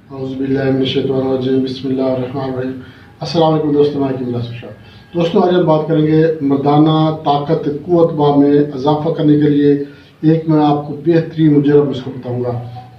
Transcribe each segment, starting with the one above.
अऊज़ुबिल्लाहिमिनश्शैतानिर्रजीम बिस्मिल्लाहिर्रहमानिर्रहीम। अस्सलाम वालेकुम दोस्तों, मैं हकीम शाह। दोस्तों, आज हम बात करेंगे मर्दाना ताकत कुव्वत में इजाफा करने के लिए एक मैं आपको बेहतरीन मुजरब इसको बताऊँगा।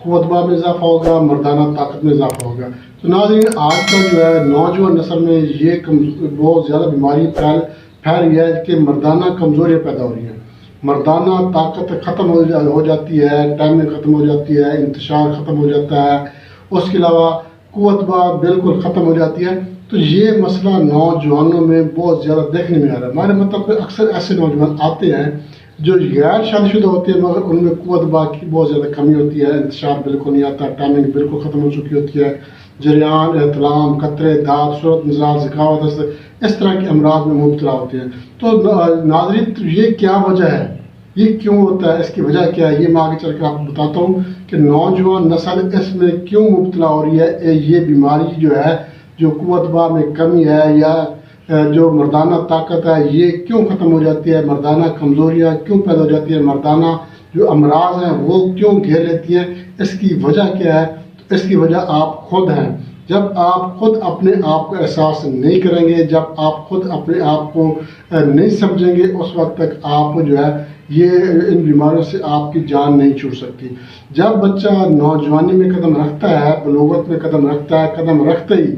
कुव्वत में इजाफा होगा, मर्दाना ताकत में इजाफा होगा। तो नाज़रीन, आजकल जो है नौजवान नस्ल में ये बहुत ज़्यादा बीमारी फैल रही है कि मर्दाना कमज़ोरियाँ पैदा हो रही हैं, मर्दाना ताकत ख़त्म हो जाती है, टाइमिंग ख़त्म हो जाती है, इंतशार ख़त्म हो जाता है, उसके अलावा कुव्वत बिल्कुल ख़त्म हो जाती है। तो ये मसला नौजवानों में बहुत ज़्यादा देखने में आ रहा है। हमारे मतलब अक्सर ऐसे नौजवान आते हैं जो गैर शादीशुदा होते हैं, मगर उनमें कुव्वत की बहुत ज़्यादा कमी होती है, इंतशार बिल्कुल नहीं आता, टाइमिंग बिल्कुल ख़त्म हो चुकी होती है, जरियान, एहतलाम, कतरे, दाद, सूरत मिजाज, ज़कावत, इस तरह के अमराज में मुब्तला होते हैं। तो नाज़रीन, तो ये क्या वजह है, ये क्यों होता है, इसकी वजह क्या है, ये मैं आगे चल कर आपको बताता हूँ कि नौजवान नस्ल इसमें क्यों मुब्तला हो रही है। ये बीमारी जो है, जो कुव्वत में कमी है या जो मर्दाना ताकत है, ये क्यों ख़त्म हो जाती है, मर्दाना कमज़ोरियाँ क्यों पैदा हो जाती है, मर्दाना जो अमराज हैं वो क्यों घेर लेती हैं, इसकी वजह क्या है। तो इसकी वजह आप खुद हैं। जब आप खुद अपने आप को एहसास नहीं करेंगे, जब आप खुद अपने आप को नहीं समझेंगे, उस वक्त तक आप जो है ये इन बीमारियों से आपकी जान नहीं छूट सकती। जब बच्चा नौजवानी में कदम रखता है, बलूगत में कदम रखता है, कदम रखते ही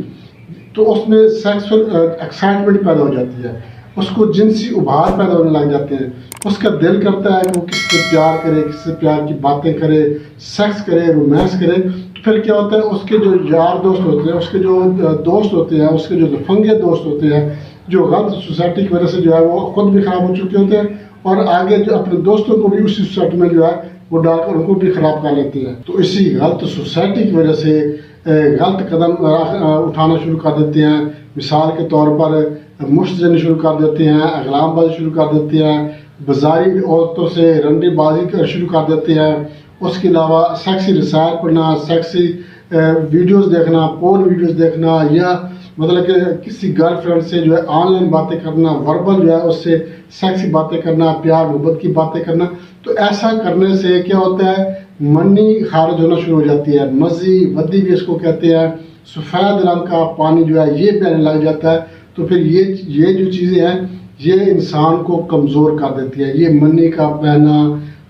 तो उसमें सेक्सुअल एक्साइटमेंट पैदा हो जाती है, उसको जिनसी उभार पैदा होने लग जाते हैं, उसका दिल करता है कि वो किससे प्यार करे, किससे प्यार की बातें करे, सेक्स करे, रोमांस करे। तो फिर क्या होता है, उसके जो यार दोस्त होते हैं, उसके जो दोस्त होते हैं, उसके जो लफंगे दोस्त होते हैं, जो गलत सोसाइटी की वजह से जो है वो खुद भी ख़राब हो चुके होते हैं और आगे जो अपने दोस्तों को भी उसी सोसाइटी में जो है वो डालकर उनको भी ख़राब कर लेते हैं। तो इसी गलत सोसाइटी की वजह से गलत कदम उठाना शुरू कर देते हैं। मिसाल के तौर पर मुश्त देनी शुरू कर देते हैं, अगलामबाजी शुरू कर देते हैं, बाजारी औरतों से रंडीबाजी शुरू कर देते हैं। उसके अलावा सेक्सी रसायल पढ़ना, सेक्सी वीडियोस देखना, पोर्न वीडियोस देखना, या मतलब कि किसी गर्लफ्रेंड से जो है ऑनलाइन बातें करना, वर्बल जो है उससे सेक्सी बातें करना, प्यार मोहब्बत की बातें करना। तो ऐसा करने से क्या होता है, मनी खारिज होना शुरू हो जाती है, मज़ी वदी भी इसको कहते हैं, सफ़ेद रंग का पानी जो है ये बहने लग जाता है। तो फिर ये जो चीज़ें हैं ये इंसान को कमज़ोर कर देती है। ये मनी का बहना,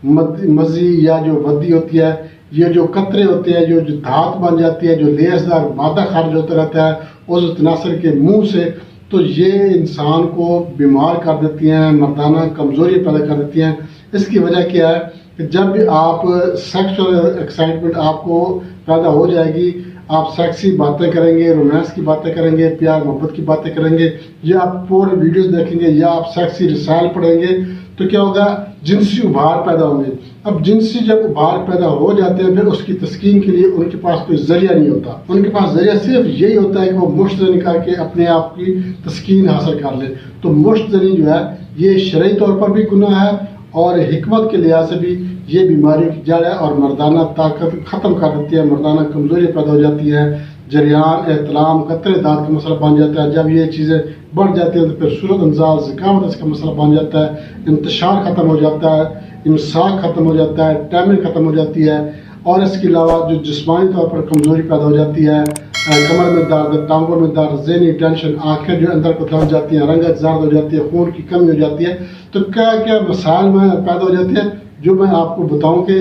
मज़ी या जो वदी होती है, ये जो कतरे होते हैं, जो धात बन जाती है, जो लेसदार मादा खारिज होता रहता है उस तनासर के मुंह से, तो ये इंसान को बीमार कर देती हैं, मर्दाना कमज़ोरी पैदा कर देती हैं। इसकी वजह क्या है कि जब भी आप सेक्सुअल एक्साइटमेंट आपको पैदा हो जाएगी, आप सेक्सी बातें करेंगे, रोमांस की बातें करेंगे, प्यार मोहब्बत की बातें करेंगे, या आप पोर्न वीडियोस देखेंगे, या आप सेक्सी रसायल पढ़ेंगे, तो क्या होगा, जिनसी उभार पैदा होंगे। अब जिनसी जब उभार पैदा हो जाते हैं, फिर उसकी तस्कीन के लिए उनके पास कोई जरिया नहीं होता। उनके पास जरिया सिर्फ यही होता है कि वो मुश्त ज़नी करके अपने आप की तस्कीन हासिल कर ले। तो मुश्त ज़नी जो है ये शरई तौर पर भी गुनाह है और हिकमत के लिहाज से भी ये बीमारी की जड़ है और मर्दाना ताकत ख़त्म कर देती है, मर्दाना कमज़ोरी पैदा हो जाती है, जरियान, एहतलाम, कतरे, दाद का मसला बन जाता है। जब ये चीज़ें बढ़ जाती हैं तो फिर सूरत अंदाज, ज़कावत इसका मसला बन जाता है, इंतशार ख़त्म हो जाता है, इमसाक ख़त्म हो जाता है, टाइमिंग ख़त्म हो जाती है, और इसके अलावा जो जिस्मानी तौर पर कमज़ोरी पैदा हो जाती है, कमर में दर्द, टांगों में दर्द, ज़हनी टेंशन, आँखें जो अंदर को दब जाती हैं, रंगत ज़्यादा हो जाती है, खून की कमी हो जाती है। तो क्या क्या मसाइल में पैदा हो जाती है, जो मैं आपको बताऊं कि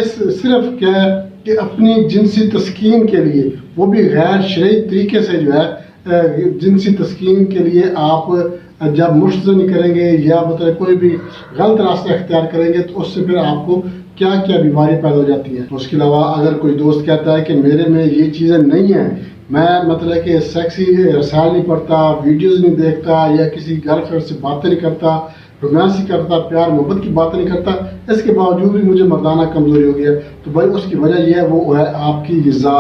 इस सिर्फ क्या है कि अपनी जिनसी तस्कीन के लिए, वो भी गैर शरई तरीके से जो है जिनसी तस्कीन के लिए आप जब मुश्तनी करेंगे या मतलब कोई भी गलत रास्ता इख्तियार करेंगे, तो उससे फिर आपको क्या क्या बीमारी पैदा हो जाती है। उसके अलावा अगर कोई दोस्त कहता है कि मेरे में ये चीज़ें नहीं हैं, मैं मतलब कि सेक्सी रसायल नहीं पढ़ता, वीडियोज़ नहीं देखता, या किसी गर्लफ्रेंड से बातें नहीं करता, रोमांस नहीं करता, प्यार मोहब्बत की बातें नहीं करता, इसके बावजूद भी मुझे मर्दाना कमज़ोरी हो गया, तो भाई उसकी वजह यह है, वो है आपकी ग़िज़ा,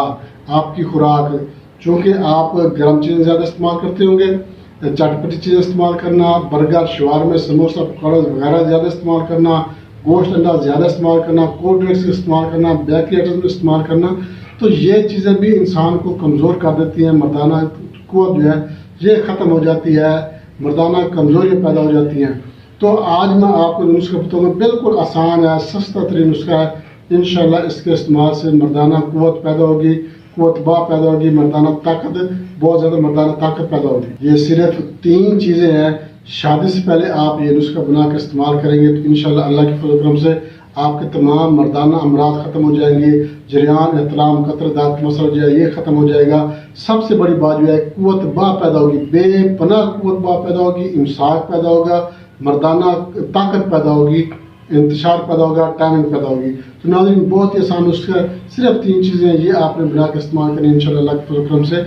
आपकी खुराक। चूँकि आप गर्म चीज़ें ज़्यादा इस्तेमाल करते होंगे, चटपटी चीज़ें इस्तेमाल करना, बर्गर, शवारमे, समोसा, पकौड़े वगैरह ज़्यादा इस्तेमाल करना, गोश्त अंडा ज़्यादा इस्तेमाल करना, कोल्ड ड्रिंक्स इस्तेमाल करना, बेकरी आइटम्स इस्तेमाल करना, तो ये चीज़ें भी इंसान को कमज़ोर कर देती हैं। मर्दाना कुव्वत जो है ये ख़त्म हो जाती है, मर्दाना कमज़ोरियाँ पैदा हो जाती हैं। तो आज मैं आपको नुस्खा बताऊँगा, बिल्कुल आसान है, सस्ता तरीन नुस्खा है। इंशाअल्लाह इसके इस्तेमाल से मर्दाना कुव्वत पैदा होगी, कुव्वत बा पैदा होगी, मर्दाना ताकत, बहुत ज़्यादा मर्दाना ताकत पैदा होगी। ये सिर्फ 3 चीज़ें हैं। शादी से पहले आप ये नुस्खा बना कर इस्तेमाल करेंगे तो इंशाल्लाह अल्लाह के फजल करम से आपके तमाम मर्दाना अमराज ख़त्म हो जाएंगे। जरियान, एहतलाम, कतर, दांत मसल जो है ये ख़त्म हो जाएगा। सबसे बड़ी बात जो है कुव्वत बा पैदा होगी, बेपनाह कुव्वत बा पैदा होगी, इमसाक पैदा होगा, मर्दाना ताकत पैदा होगी, इंतशार पैदा होगा, टाइमिंग पैदा होगी। तो नाज़रीन बहुत ही आसान नुस्खा, सिर्फ 3 चीज़ें ये आपने बना के इस्तेमाल करें, इंशाल्लाह अल्लाह के फजल करम से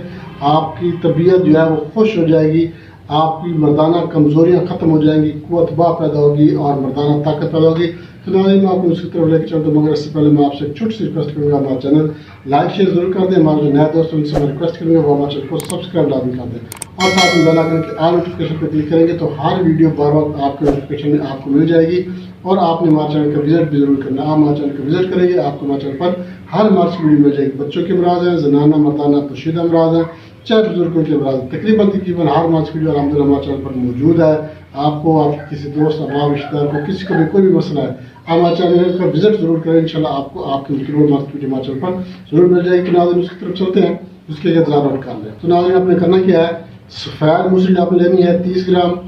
आपकी तबीयत जो है वो खुश हो जाएगी, आपकी मर्दाना कमज़ोरियाँ ख़त्म हो जाएंगी, कुव्वत बा पैदा होगी और मर्दाना ताकत पैदा होगी। तो नाज़रीन मैं आपको उसकी तरफ लेकर चलता हूँ, मगर इससे पहले मैं आपसे एक छोटी सी रिक्वेस्ट करूँगा, हमारा चैनल लाइक शेयर जरूर कर दें। हमारे जो नए दोस्त हैं उनसे मैं रिक्वेस्ट करूँगा वो हमारे चैनल को सब्सक्राइब लाजमी कर दें और साथ में बेल आइकन के ऑल नोटिफिकेशन पर क्लिक करेंगे तो हर वीडियो बार बार आपके नोटिफिकेशन में आपको मिल जाएगी। और आपने हमारे चैनल का विजिट भी जरूर करना। आप हमारे चैनल का विजिट करेंगे, आपको हमारे चैनल पर हर अमराज की वीडियो मिल जाएगी। बच्चों के अमराज हैं, जनाना, मर्दाना, पोशीदा अमराज हैं, चाहे बुजुर्गों के अमराज, तकरीबन हर अमराज की वीडियो अलहमदुलिल्लाह हमारे चैनल पर मौजूद है। आपको आपके किसी दोस्त, अहबाब, रिश्तेदार को किसी को भी कोई भी मसला है, आप हमारे चैनल का विजिट जरूर करें, इंशाल्लाह आपको आपके मुख्तलिफ अमराज की वीडियो हमारे चैनल पर जरूर मिल जाएगी। तो नाज़रीन उसकी तरफ चलते हैं, उसके इंतजार नोट कर लें। तो नाज़रीन आपने करना क्या है, सफ़ेद मूसली आपने लेनी है 30 ग्राम,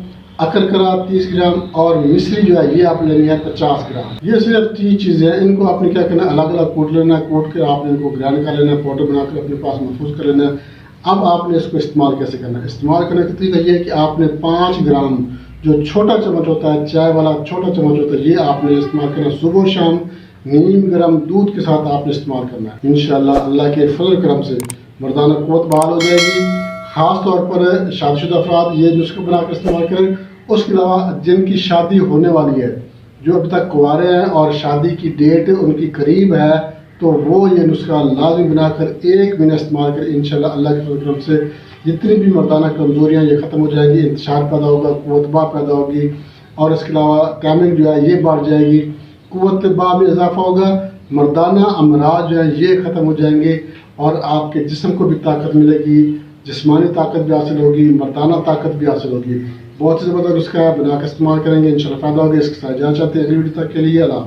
अकरकरा 30 ग्राम और मिश्री जो है ये आप लेनी है 50 ग्राम। ये सिर्फ 3 चीज़ें हैं। इनको आपने क्या करना है, अलग अलग कूट लेना है, कूट कर आपने इनको ग्राइंड कर लेना है, पाउडर बनाकर अपने पास महफूज कर लेना है। अब आपने इसको इस्तेमाल कैसे करना है, इस्तेमाल करने का तरीका ये है कि आपने 5 ग्राम जो छोटा चम्मच होता है, चाय वाला छोटा चम्मच होता है, ये आपने इस्तेमाल करना है। सुबह शाम नीम गर्म दूध के साथ आपने इस्तेमाल करना है। इंशाल्लाह अल्लाह के फजल करम से मर्दाना कुव्वत बहाल हो जाएगी। ख़ास तौर पर शादीशुदा अफराद ये नुस्खा बना कर इस्तेमाल करें। उसके अलावा जिनकी शादी होने वाली है, जो अभी तक कुंवारे हैं और शादी की डेट उनकी करीब है, तो वो ये नुस्खा लाजमी बनाकर 1 महीना इस्तेमाल करें। इंशाल्लाह अल्लाह के फजल करम से जितनी भी मर्दाना कमज़ोरियाँ ये ख़त्म हो जाएंगी, इंतशार पैदा होगा, कुव्वत बा पैदा होगी और इसके अलावा टाइमिंग जो है ये बढ़ जाएगी, कुव्वत बा में इजाफा होगा, मर्दाना अमराज जो है ये ख़त्म हो जाएंगे और आपके जिस्म को भी ताकत मिलेगी, जिस्मानी ताकत भी हासिल होगी, मर्दाना ताकत भी हासिल होगी। बहुत ही ज़बरदस्त नुस्खा है, बना कर इस्तेमाल करेंगे, इंशाल्लाह फ़ायदा होगा। इसके साथ जाना चाहते हैं अगली वीडियो तक के लिए अल्लाह।